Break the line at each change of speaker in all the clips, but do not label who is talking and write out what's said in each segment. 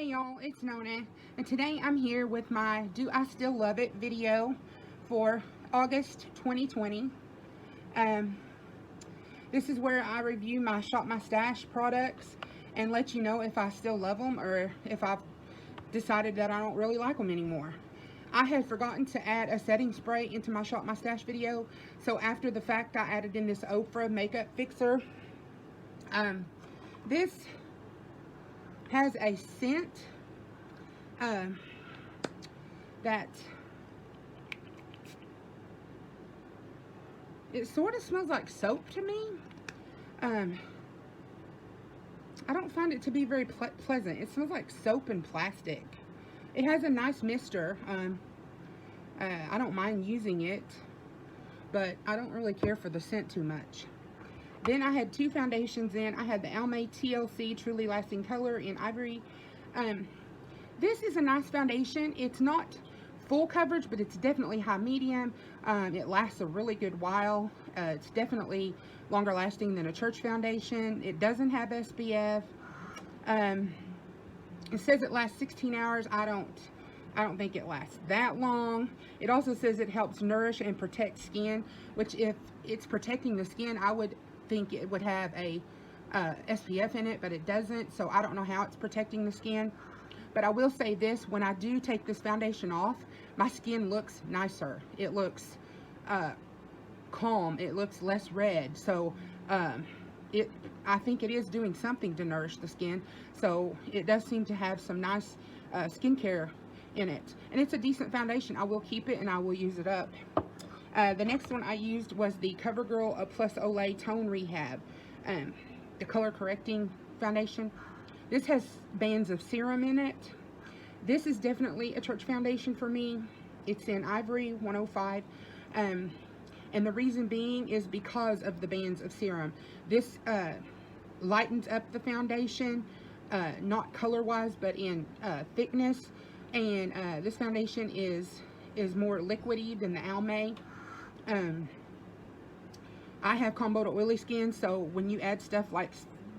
Hey y'all, it's Nona, and today I'm here with my Do I Still Love It video for August 2020. Um, this is where I review my Shop My Stash products and let you know if I still love them or if I've decided that I don't really like them anymore. I had forgotten to add a setting spray into my Shop My Stash video, so after the fact I added in this Ofra makeup fixer. This has a scent that it sort of smells like soap to me. I don't find it to be very pleasant. It smells like soap and plastic. It has a nice mister. I don't mind using it, but I don't really care for the scent too much. Then I had two foundations in. I had the Almay TLC Truly Lasting Color in Ivory. This is a nice foundation. It's not full coverage, but it's definitely high medium. It lasts a really good while. It's definitely longer lasting than a church foundation. It doesn't have SPF. It says it lasts 16 hours. I don't think it lasts that long. It also says it helps nourish and protect skin, which if it's protecting the skin, I would think it would have a SPF in it, but it doesn't, so I don't know how it's protecting the skin. But I will say this, when I do take this foundation off, my skin looks nicer. It looks calm. It looks less red. So I think it is doing something to nourish the skin. So it does seem to have some nice skincare in it. And it's a decent foundation. I will keep it and I will use it up. The next one I used was the CoverGirl Plus Olay Tone Rehab, the color correcting foundation. This has bands of serum in it. This is definitely a church foundation for me. It's in Ivory 105. And the reason being is because of the bands of serum. This lightens up the foundation, not color-wise, but in thickness. And this foundation is more liquidy than the Almay. I have combo to oily skin, so when you add stuff like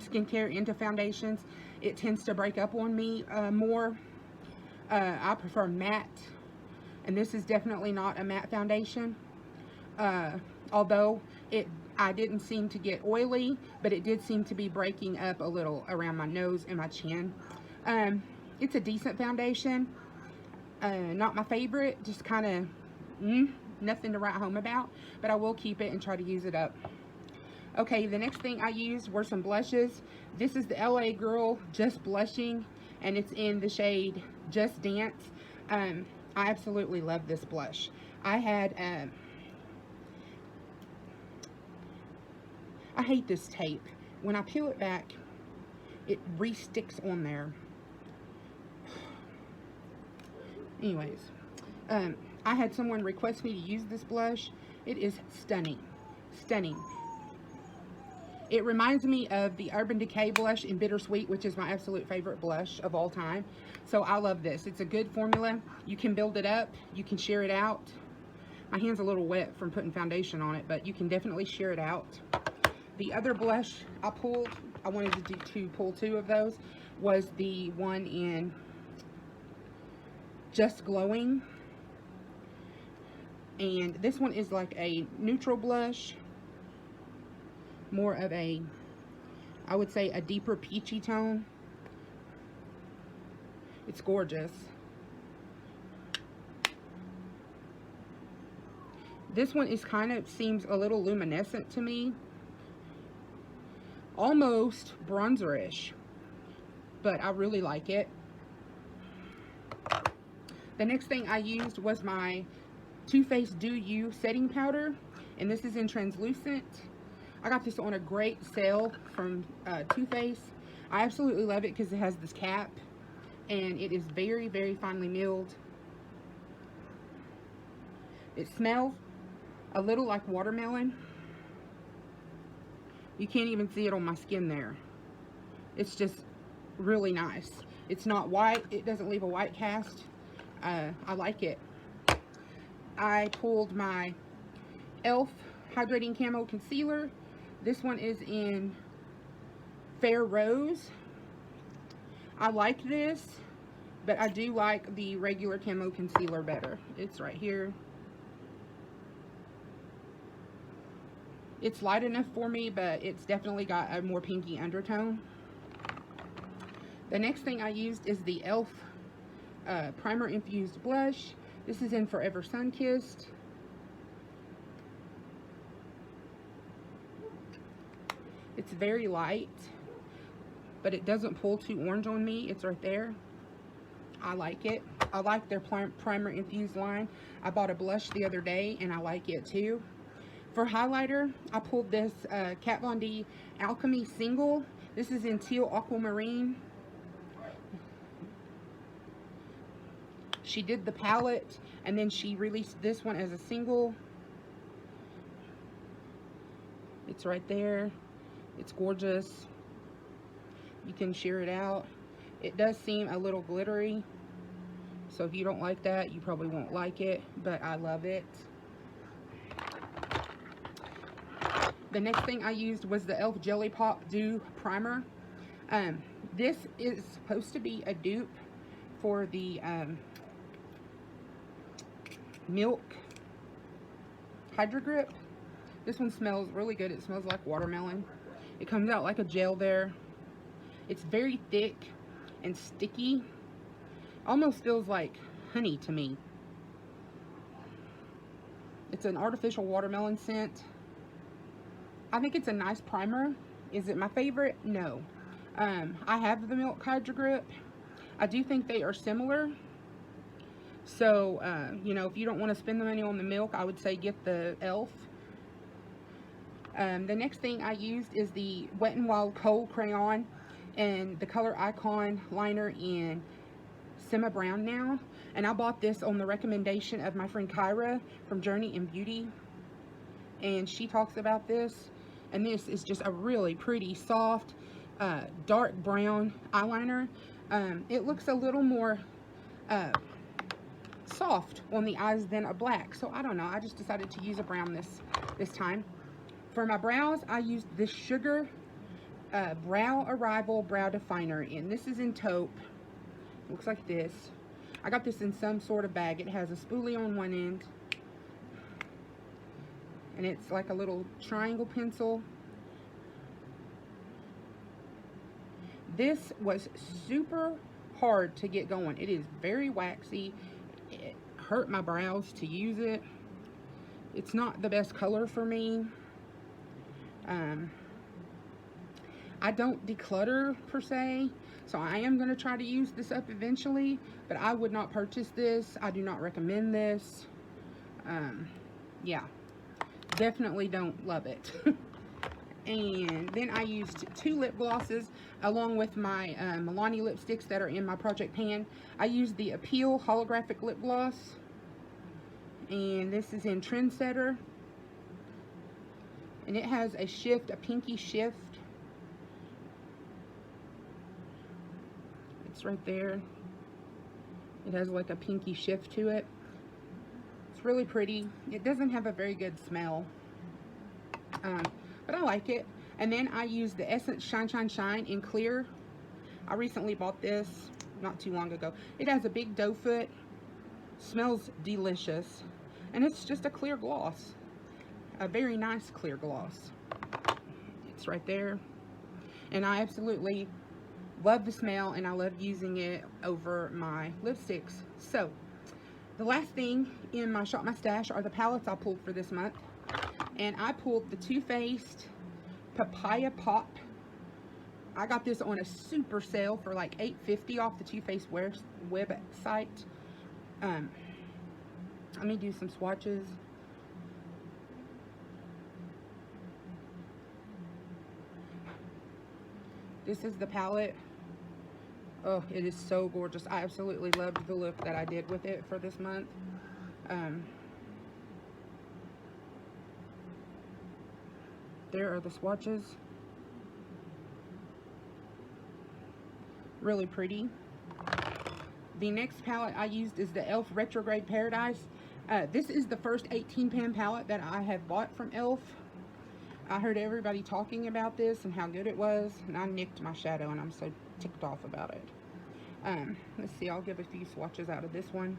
skincare into foundations, it tends to break up on me more. I prefer matte, and this is definitely not a matte foundation. Although I didn't seem to get oily, but it did seem to be breaking up a little around my nose and my chin. It's a decent foundation. Not my favorite, just kind of nothing to write home about, but I will keep it and try to use it up. Okay, the next thing I used were some blushes. This is the LA Girl Just Blushing, and it's in the shade Just Dance. I absolutely love this blush. I hate this tape. When I peel it back, it re-sticks on there. Anyways, I had someone request me to use this blush. It is stunning. Stunning. It reminds me of the Urban Decay blush in Bittersweet, which is my absolute favorite blush of all time. So I love this. It's a good formula. You can build it up. You can share it out. My hand's a little wet from putting foundation on it, but you can definitely share it out. The other blush I pulled, I wanted to pull two of those, was the one in Just Glowing. And this one is like a neutral blush, more of a, I would say, a deeper peachy tone. It's gorgeous. This one is seems a little luminescent to me, almost bronzerish, but I really like it. The next thing I used was my Too Faced Do You setting powder, and this is in translucent. I got this on a great sale from Too Faced. I absolutely love it because it has this cap, and it is very, very finely milled. It smells a little like watermelon. You can't even see it on my skin there. It's just really nice. It's not white. It doesn't leave a white cast. I like it. I pulled my e.l.f. Hydrating Camo Concealer. This one is in Fair Rose. I like this. But I do like the regular camo concealer better. It's right here. It's light enough for me, but it's definitely got a more pinky undertone. The next thing I used is the e.l.f. Primer Infused Blush. This is in Forever Sunkissed. It's very light, but it doesn't pull too orange on me. It's right there. I like it. I like their Primer Infused line. I bought a blush the other day, and I like it too. For highlighter, I pulled this Kat Von D Alchemy Single. This is in Teal Aquamarine. She did the palette, and then she released this one as a single. It's right there. It's gorgeous. You can sheer it out. It does seem a little glittery, so if you don't like that, you probably won't like it, but I love it. The next thing I used was the e.l.f. Jelly Pop Dew Primer. This is supposed to be a dupe for the Milk Hydro Grip. This one smells really good. It smells like watermelon. It comes out like a gel there. It's very thick and sticky. Almost feels like honey to me. It's an artificial watermelon scent. I think it's a nice primer. Is it my favorite? No. I have the Milk Hydro Grip. I do think they are similar. So, you know, if you don't want to spend the money on the Milk, I would say get the e.l.f. The next thing I used is the Wet n Wild Kohl Crayon and the Color Icon liner in Sema Brown now. And I bought this on the recommendation of my friend Kyra from Journey in Beauty. And she talks about this. And this is just a really pretty, soft, dark brown eyeliner. It looks a little more soft on the eyes than a black. So I don't know. I just decided to use a brown this time. For my brows, I used this Sugar Brow Arrival Brow Definer. And this is in taupe. Looks like this. I got this in some sort of bag. It has a spoolie on one end. And it's like a little triangle pencil. This was super hard to get going. It is very waxy. It hurt my brows to use it. It's not the best color for me. I don't declutter per se, so I am going to try to use this up eventually, but I would not purchase this. I do not recommend this. Yeah, definitely don't love it. And then I used 2 lip glosses along with my Milani lipsticks that are in my project pan. I used the Appeal Holographic Lip Gloss, and this is in Trendsetter, and it has a shift, a pinky shift. It's right there. It has like a pinky shift to it. It's really pretty. It doesn't have a very good smell, but I like it. And then I used the Essence Shine Shine Shine in Clear. I recently bought this not too long ago. It has a big doe foot, smells delicious, and it's just a clear gloss, a very nice clear gloss. It's right there, and I absolutely love the smell, and I love using it over my lipsticks. So the last thing in my Shop My Stash are the palettes I pulled for this month. And I pulled the Too Faced Papaya Pop. I got this on a super sale for like $8.50 off the Too Faced website. Let me do some swatches. This is the palette. Oh, it is so gorgeous. I absolutely loved the look that I did with it for this month. There are the swatches. Really pretty. The next palette I used is the e.l.f. Retrograde Paradise. This is the first 18-pan palette that I have bought from e.l.f. I heard everybody talking about this and how good it was, and I nicked my shadow, and I'm so ticked off about it. Let's see, I'll give a few swatches out of this one.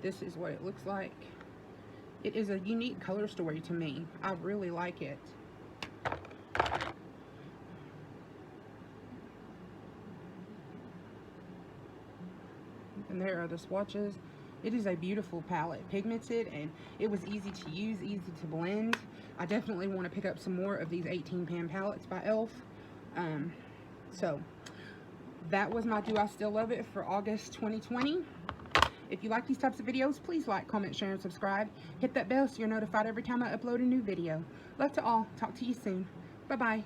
This is what it looks like. It is a unique color story to me. I really like it. And there are the swatches. It is a beautiful palette, pigmented, and it was easy to use, easy to blend. I definitely want to pick up some more of these 18 pan palettes by e.l.f. So that was my Do I Still Love It for August 2020. If you like these types of videos, please like, comment, share, and subscribe. Hit that bell so you're notified every time I upload a new video. Love to all. Talk to you soon. Bye-bye.